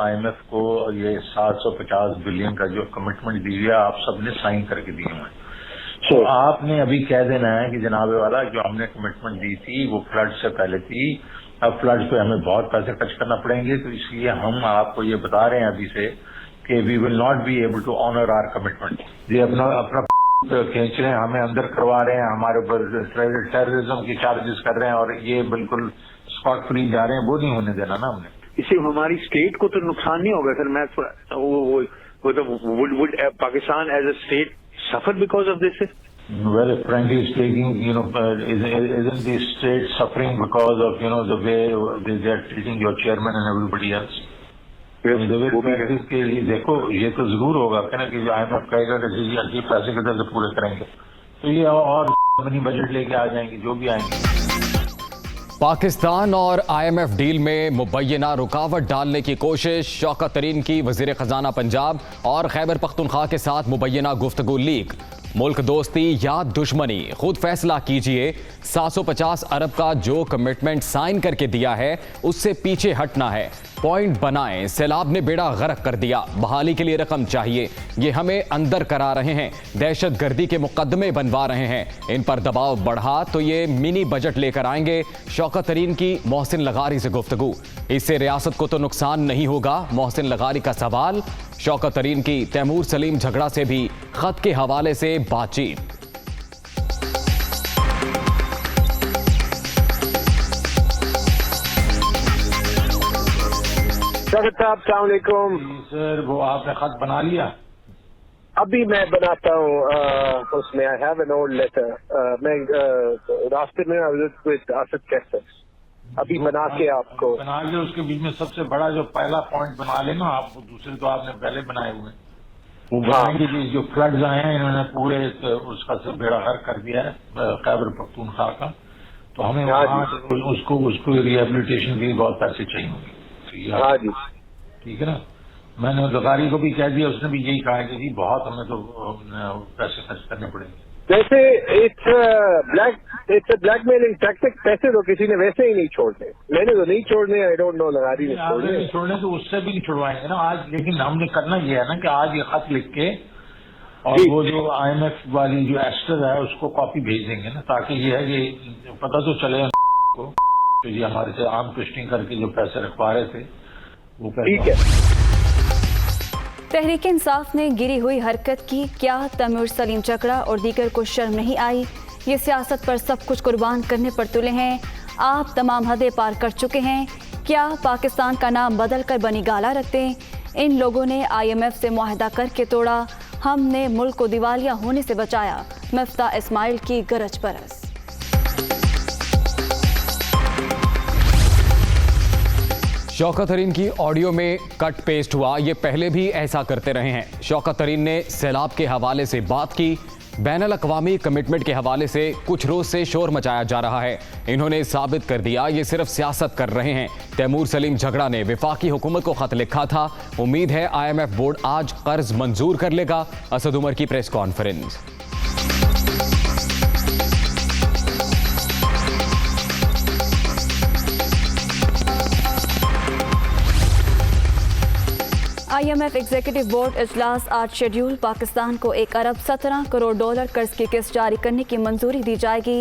IMF को ये 750 billion का जो कमिटमेंट दी है आप सबने साइन करके दिए हुए हैं। तो आपने अभी कह देना है कि जनाब वाला जो हमने कमिटमेंट दी थी वो फ्लड से पहले थी, अब फ्लड पे हमें बहुत पैसे खर्च करना पड़ेंगे, तो इसलिए हम आपको ये बता रहे हैं अभी से कि we will not be able to honour our commitment. ये अपना खींच रहे हैं, हमें अंदर करवा रहे हैं, हमारे ऊपर टेररिज्म की चार्जेस कर रहे हैं और ये बिल्कुल स्पॉट फ्री जा रहे हैं, वो नहीं होने देना ना हमने। इससे हमारी स्टेट को तो नुकसान नहीं होगा सर? मैं would Pakistan as a state suffer because of this? Well, frankly speaking, isn't the state suffering because of, the way they are treating your chairman and everybody else? Yes, के लिए देखो, ये तो जरूर होगा ना कि IMF कहेगा कि जी अच्छी पैसे किधर से पूरे करेंगे, तो ये और अपनी बजट लेके आ जाएंगे जो भी आएंगे। पाकिस्तान और IMF डील में मुबैना रुकावट डालने की कोशिश, शौकत तरीन की वजीर खजाना पंजाब और खैबर पख्तूनख्वा के साथ मुबैना गुफ्तगू लीक। मुल्क दोस्ती या दुश्मनी, खुद फैसला कीजिए। 750 अरब का जो कमिटमेंट साइन करके दिया है उससे पीछे हटना है। पॉइंट बनाएं, सैलाब ने बेड़ा गर्क कर दिया, बहाली के लिए रकम चाहिए, ये हमें अंदर करा रहे हैं, दहशत गर्दी के मुकदमे बनवा रहे हैं, इन पर दबाव बढ़ा तो ये मिनी बजट लेकर आएंगे। शौकत तरीन की मोहसिन लगारी से गुफ्तगू, इससे रियासत को तो नुकसान नहीं होगा, मोहसिन लगारी का सवाल। शौकत तरीन की तैमूर सलीम झगड़ा से भी खत के हवाले से बातचीत। अस्सलामुअलैकुम सर, वो आपने खत बना लिया? अभी मैं बनाता हूँ उसमें I have an old letter. मैं रास्ते में असद कैसर अभी बना के आपको बना के उसके बीच में सबसे बड़ा जो पहला पॉइंट बना लेना आप, दूसरे तो आपने पहले बनाए हुए हैं, वो बनाएंगे कि जो फ्लड्स आए हैं इन्होंने पूरे उसका से बेड़ा गर्क कर दिया है खैबर पख्तूनख्वा का, तो हमें उसको रिहेबिलिटेशन के लिए बहुत पैसे चाहिए होंगे। हाँ जी, ठीक है ना। मैंने लगारी को भी कह दिया, उसने भी यही कहा कि जी बहुत हमें तो पैसे खर्च करने पड़ेंगे। वैसे इट्स ब्लैकमेलिंग टैक्टिक। पैसे तो किसी ने वैसे ही नहीं छोड़ने, मैंने तो नहीं छोड़ने, आई डोंट नो लगारी ने छोड़ने तो उससे भी नहीं छुड़वाएंगे ना आज। लेकिन हमने करना यह है ना कि आज ये खत लिख के और वो जो IMF वाली जो एस्टर है उसको कॉपी भेज देंगे ना, ताकि ये है कि पता तो चले को तो ये हमारे से आर्म ट्विस्टिंग करके जो पैसे रखवा रहे थे वो पैसे। ठीक है। तहरीक इंसाफ ने गिरी हुई हरकत की, क्या तैमूर सलीम झगड़ा और दीगर को शर्म नहीं आई? ये सियासत पर सब कुछ कुर्बान करने पर तुले हैं, आप तमाम हदें पार कर चुके हैं, क्या पाकिस्तान का नाम बदल कर बनी गाला रखते हैं? इन लोगों ने IMF से मुआहदा करके तोड़ा, हमने मुल्क को दिवालिया होने से बचाया। मिफ्ता इस्माइल की गरज परस। शौकत तरीन की ऑडियो में कट पेस्ट हुआ, ये पहले भी ऐसा करते रहे हैं। शौकत तरीन ने सैलाब के हवाले से बात की, बैनुल अक़वामी कमिटमेंट के हवाले से कुछ रोज से शोर मचाया जा रहा है, इन्होंने साबित कर दिया ये सिर्फ सियासत कर रहे हैं। तैमूर सलीम झगड़ा ने वफाकी हुकूमत को खत लिखा था, उम्मीद है IMF बोर्ड आज कर्ज मंजूर कर लेगा। असद उमर की press conference. IMF executive board इजलास आज शेड्यूल, पाकिस्तान को 1 अरब 17 करोड़ डॉलर कर्ज की किस्त जारी करने की मंजूरी दी जाएगी।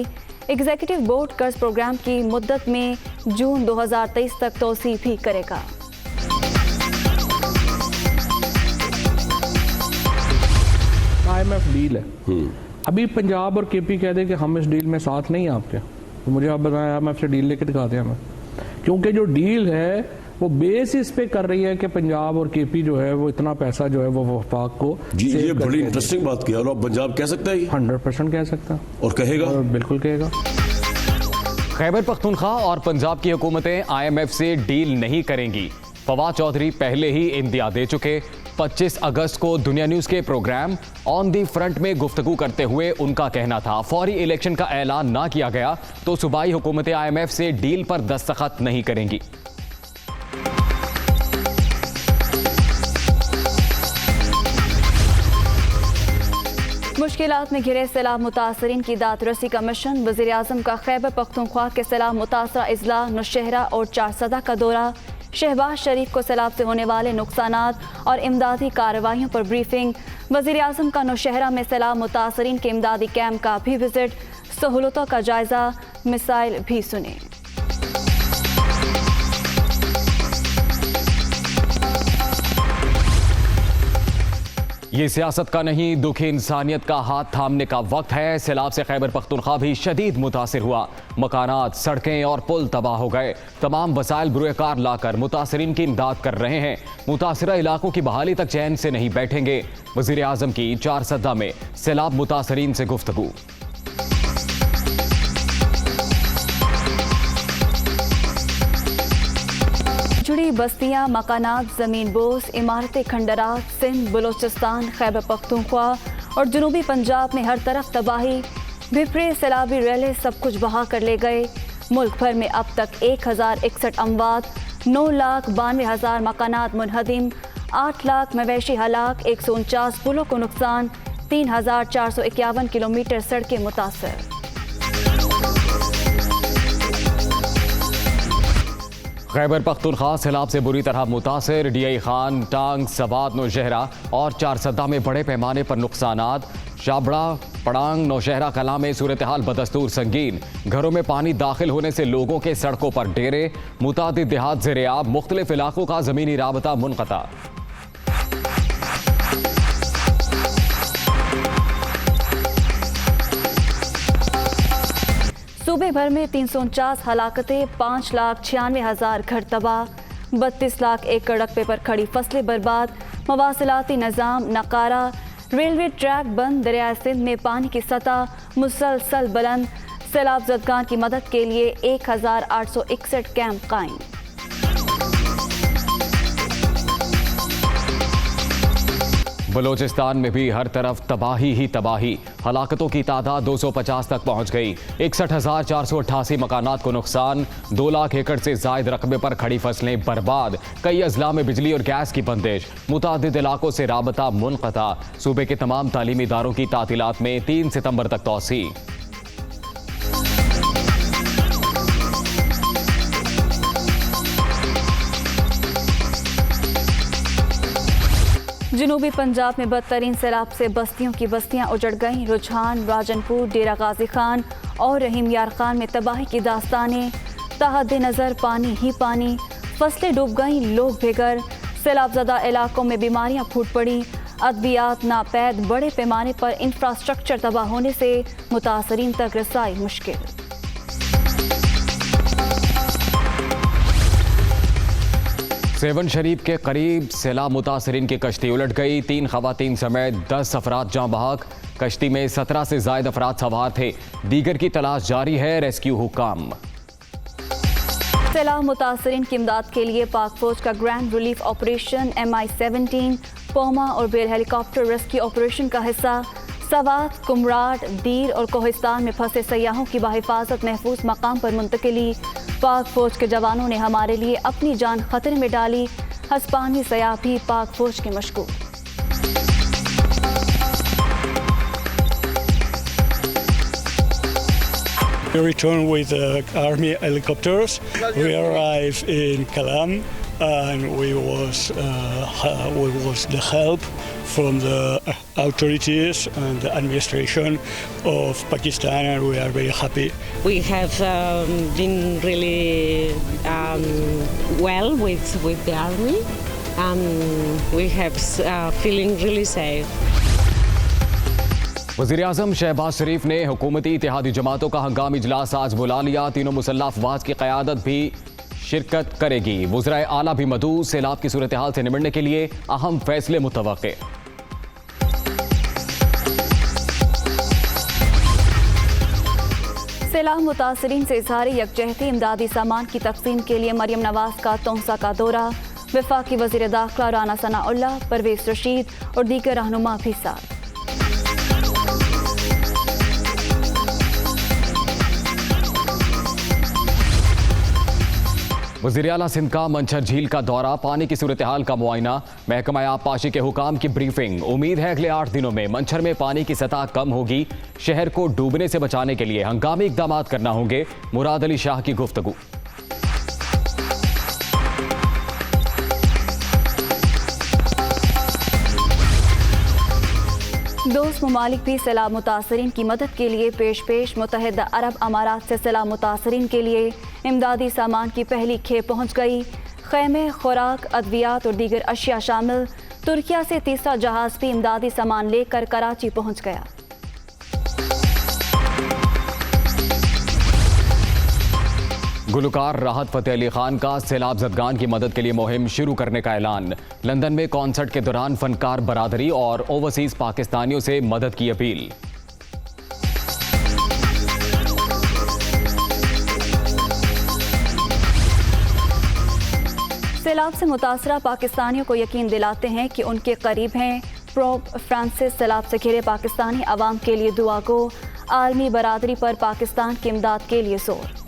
एग्जीक्यूटिव बोर्ड कर्ज प्रोग्राम की मुद्दत में जून 2023 तक तोसी भी करेगा। IMF डील है, अभी पंजाब और KP कह दे कि हम इस डील में साथ नहीं हैं आपके, तो मुझे आप बताएं IMF से डील लेके दिखाते हैं हमें, क्योंकि जो डील है वो बेस इस पे कर रही है कि पंजाब और KP जो है वो इतना पैसा जो है वो वफाक को जी, ये बड़ी इंटरेस्टिंग बात किया। और अब पंजाब कह सकता है 100% कह सकता और कहेगा, और बिल्कुल कहेगा। खैबर पख्तूनख्वा और पंजाब की हुकूमतें IMF से डील नहीं करेंगी, फवाद चौधरी पहले ही इंदिया दे चुके। 25 अगस्त को दुनिया न्यूज के प्रोग्राम ऑन दी फ्रंट में गुफ्तगू करते हुए उनका कहना था फौरी इलेक्शन का ऐलान ना किया गया तो सूबाई हुकूमतें IMF से डील पर दस्तखत नहीं करेंगी। मुश्किलात में घिरे सैलाब मुतासरीन की दादरसी का मिशन, वज़ीर आज़म का खैबर पख्तूनख्वा के सैलाब मुतासरा अजला, नौशहरा और चारसदा का दौरा। शहबाज शरीफ को सैलाब से होने वाले नुकसानात और इमदादी कार्रवाइयों पर ब्रीफिंग। वज़ीर आज़म का नौशहरा में सैलाब मुतासरीन के इमदादी कैंप का भी विजिट। सहूलतों का जायजा, मिसाइल भी सुने। ये सियासत का नहीं, दुखी इंसानियत का हाथ थामने का वक्त है। सैलाब से खैबर पख्तूनख्वा भी शदीद मुतासिर हुआ। मकानात, सड़कें और पुल तबाह हो गए। तमाम वसाइल बुरेकार लाकर मुतासरीन की इमदाद कर रहे हैं। मुतासरा इलाकों की बहाली तक चैन से नहीं बैठेंगे। वज़ीर आज़म की 4 सद्दा में सैलाब मुतासरीन से गुफ्तगू। जुड़ी बस्तियां, मकानात, ज़मीन बोस, इमारतें, खंडरात, सिंध, बलोचिस्तान, खैबर पख्तूनख्वा और जनूबी पंजाब में हर तरफ तबाही। भिपरे सैलाबी रैले सब कुछ बहा कर ले गए। मुल्क भर में अब तक 1061 अमवात, 9,92,000 मकानात मुनहदिम, 8 लाख मवेशी हलाक, 149 पुलों को नुकसान, 3,451 किलोमीटर सड़कें मुतासर। खैबर पख्तूनख्वा सैलाब से बुरी तरह मुतासिर। डीआई खान, टांग, सवात, नौशहरा और 4 सद्दा में बड़े पैमाने पर नुकसानात। शाबड़ा, पड़ांग, नौशहरा कला में सूरत हाल बदस्तूर संगीन। घरों में पानी दाखिल होने से लोगों के सड़कों पर डेरे। मुतादिद देहात ज़ेर-ए-आब, मुख्तलिफ इलाकों का ज़मीनी राबता मुनक़ता। सूबे भर में 349 हलाकतें, 5,96,000 घर तबाह, 32 लाख एकड़ रकबे पर खड़ी फसलें बर्बाद। मवासिलाती निज़ाम नकारा, रेलवे ट्रैक बंद। दरियाए सिंध में पानी की सतह मुसलसल बुलंद। सैलाब ज़दगान की मदद के लिए 1,861 कैंप कायम। बलोचिस्तान में भी हर तरफ तबाही ही तबाही। हलाकतों की तादाद 250 तक पहुंच गई। 61,488 मकानात को नुकसान। 2 लाख एकड़ से जायद रकबे पर खड़ी फसलें बर्बाद। कई अजला में बिजली और गैस की बंदिश। मुतादिद इलाकों से राबता मुनक़ता। सूबे के तमाम तालीमी इदारों की तातीलात में 3 सितंबर तक तौसी। जनूबी पंजाब में बदतरीन सैलाब से बस्तियों की बस्तियां उजड़ गईं। रुझान, राजनपुर, डेरा गाजी खान और रहीम यार खान में तबाही की दास्तानें। तहद नज़र पानी ही पानी। फसलें डूब गईं, लोग बेघर। सैलाबज़दा इलाकों में बीमारियां फूट पड़ी। अद्वियात नापैद। बड़े पैमाने पर इंफ्रास्ट्रक्चर तबाह होने से मुतासरीन तक रसाई मुश्किल। सेवन शरीफ के करीब सैलाब मुतासरीन की कश्ती उलट गई। 3 खवातीन समेत 10 अफराद जाँ बहक। कश्ती में 17 से ज़ायद अफराद सवार थे। दीगर की तलाश जारी है। रेस्क्यू हुक्म। सैलाब मुतासरीन की इमदाद के लिए पाक फौज का ग्रैंड रिलीफ ऑपरेशन MI-17, पोमा और बेल हेलीकॉप्टर रेस्क्यू ऑपरेशन का हिस्सा। सवात, कुमराट, दीर और कोहिस्तान में फंसे सयाहों की बाहिफाजत महफूज मकाम पर मुंतकिली। पाक फौज के जवानों ने हमारे लिए अपनी जान खतरे में डाली। हस्पानी सयाह भी पाक फौज के मशगूल। We returned with army helicopters. We arrived in Kalam, and we was the help from the authorities and the administration of Pakistan, and we are very happy. We have been really well with the army, and we have feeling really safe. वज़ीर आज़म शहबाज शरीफ ने हुकूमती इत्तेहादी जमातों का हंगामी इजलास आज बुला लिया। तीनों मुसल्लह अफवाज की क़यादत भी शिरकत करेगी। वज़राए आला भी मदऊ। सैलाब की सूरत हाल से निपटने के लिए अहम फैसले मुतवक्के। सैलाब मुतासरीन से इजहार यकजहती। इमदादी सामान की तकसीम के लिए मरियम नवाज का तोंसा का दौरा। वफाकी वज़ीर दाखिला राना सनाउल्लाह, परवेज़ रशीद और दीगर रहनुमा भी साथ। वज़ीर आला सिंध का मंछर झील का दौरा। पानी की सूरत हाल का मुआयना। महकमा आबपाशी के हुकाम की ब्रीफिंग। उम्मीद है अगले 8 दिनों में मंछर में पानी की सतह कम होगी। शहर को डूबने से बचाने के लिए हंगामी इकदाम करना होंगे। मुराद अली शाह की गुफ्तगू। दोस्त ममालिक भी सैलाब मुतासरीन की मदद के लिए पेश। मुत्तहिदा अरब अमारात से सैलाब मुतासरीन के लिए इमदादी सामान की पहली खेप पहुँच गई। खैमे, खुराक, अद्वियात और दीगर अशिया शामिल। तुर्किया से तीसरा जहाज़ भी इमदादी सामान लेकर कराची पहुँच गया। गुलकार राहत फ़तेह अली खान का सैलाब ज़दगान की मदद के लिए मुहिम शुरू करने का ऐलान। लंदन में कॉन्सर्ट के दौरान फनकार बरादरी और ओवरसीज पाकिस्तानियों से मदद की अपील। सैलाब से मुतासरा पाकिस्तानियों को यकीन दिलाते हैं कि उनके करीब हैं। पोप फ्रांसिस सैलाब से घिरे पाकिस्तानी अवाम के लिए दुआ गो। आलमी बरादरी पर पाकिस्तान की इमदाद के लिए जोर।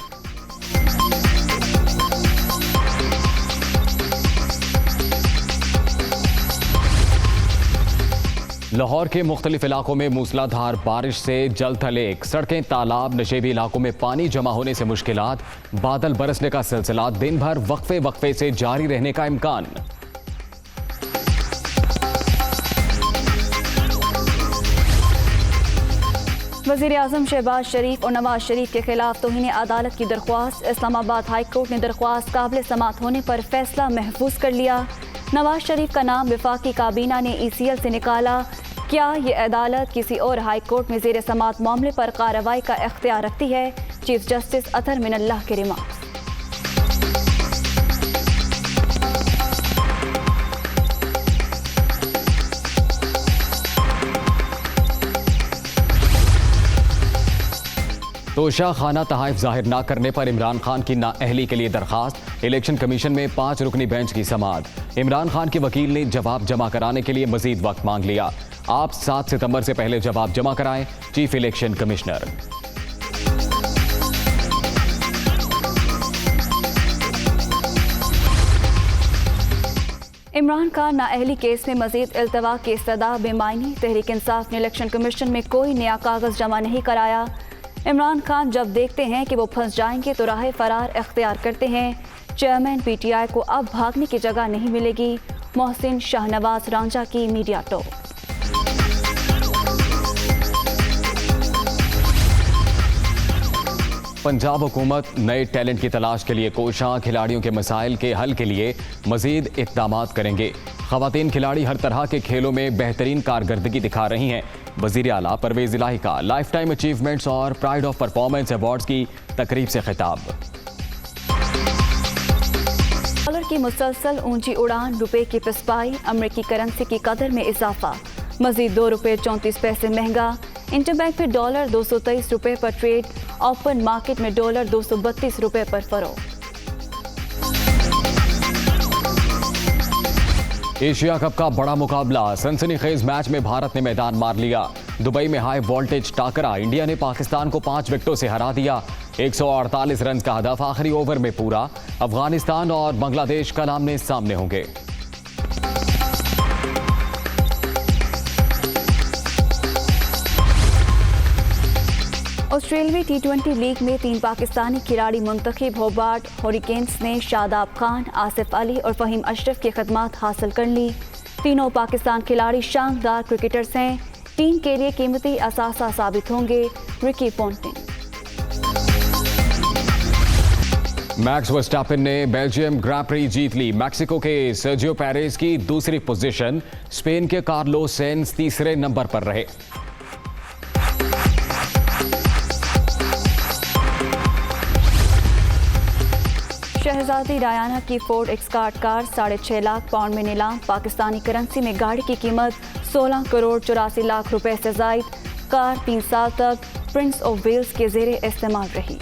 लाहौर के मुख्तलिफ इलाकों में मूसलाधार बारिश से जल थलेक, सड़कें, तालाब, नशेबी इलाकों में पानी जमा होने से मुश्किलात। बादल बरसने का सिलसिला दिन भर वक्फे से जारी रहने का इम्कान। वज़ीर-ए-आज़म शहबाज शरीफ और नवाज शरीफ के खिलाफ तौहीन अदालत की दरख्वास्त। इस्लामाबाद हाई कोर्ट ने दरख्वास्त काबिल समाअत होने पर फैसला महफूज कर लिया। नवाज शरीफ का नाम वफाकी काबीना ने ECL से निकाला। क्या ये अदालत किसी और हाई कोर्ट में ज़ेर समाअत मामले पर कार्रवाई का इख्तियार रखती है? चीफ जस्टिस अतहर मिनल्लाह के रिमार्क्स। तोशा खाना तहाइफ जाहिर न करने पर इमरान खान की नाअहली के लिए दरखास्त। इलेक्शन कमीशन में 5 रुकनी बेंच की समाअत। इमरान खान के वकील ने जवाब जमा कराने के लिए मजीद वक्त मांग लिया। आप 7 सितंबर से पहले जवाब जमा कराएं, chief election commissioner. Imran Khan नाअहली केस में मजीद इल्तवा की इस्तदा बेमायनी। तहरीक इंसाफ ने इलेक्शन कमीशन में कोई नया कागज जमा नहीं कराया। इमरान खान जब देखते हैं कि वो फंस जाएंगे तो राह फरार इख्तियार करते हैं। चेयरमैन PTI को अब भागने की जगह नहीं मिलेगी। मोहसिन शाहनवाज रांझा की मीडिया टॉक। पंजाब हुकूमत नए टैलेंट की तलाश के लिए कोशां। खिलाड़ियों के मसाइल के हल के लिए मजीद इक़दामात करेंगे। ख़वातीन खिलाड़ी हर तरह के खेलों में बेहतरीन कारकर्दगी दिखा रही हैं। वज़ीर आला परवेज़ इलाही का लाइफ टाइम अचीवमेंट्स और प्राइड ऑफ परफॉर्मेंस अवार्ड्स की तकरीब से खिताब। डॉलर की मुसलसल ऊंची उड़ान, रुपए की पिसपाई, अमरीकी करेंसी की कदर में इजाफा। मजीद 2 रुपये 34 पैसे महंगा। इंटरबैंक में डॉलर 223 रुपये पर ट्रेड। ओपन मार्केट में डॉलर 232 रुपये पर फरोख्त। एशिया कप का बड़ा मुकाबला, सनसनीखेज मैच में भारत ने मैदान मार लिया। दुबई में हाई वोल्टेज टाकरा, इंडिया ने पाकिस्तान को 5 विकेटों से हरा दिया। 148 रन का हदफ आखिरी ओवर में पूरा। अफगानिस्तान और बांग्लादेश कल आमने सामने होंगे। ऑस्ट्रेलियाई T20 लीग में 3 पाकिस्तानी खिलाड़ी मुंतखब। होबार्ट हुरिकेन्स ने शादाब खान, आसिफ अली और फ़हीम अशरफ की खदमात हासिल कर ली। तीनों पाकिस्तान खिलाड़ी शानदार क्रिकेटर्स हैं। टीम के लिए कीमती असासा साबित होंगे। Ricky Ponting. मैक्स वर्स्टैपेन ने बेल्जियम ग्रां प्री जीत ली। मैक्सिको के सर्जियो पेरेज की दूसरी पोजीशन। स्पेन के कार्लोस सेंस तीसरे नंबर पर रहे। शहजादी डायना की Ford Escort car 6.5 lakh pound में नीलाम। पाकिस्तानी करेंसी में गाड़ी की कीमत 16 करोड़ 84 लाख रुपए से जायद। कार 3 साल तक प्रिंस ऑफ वेल्स के जेरे इस्तेमाल रही।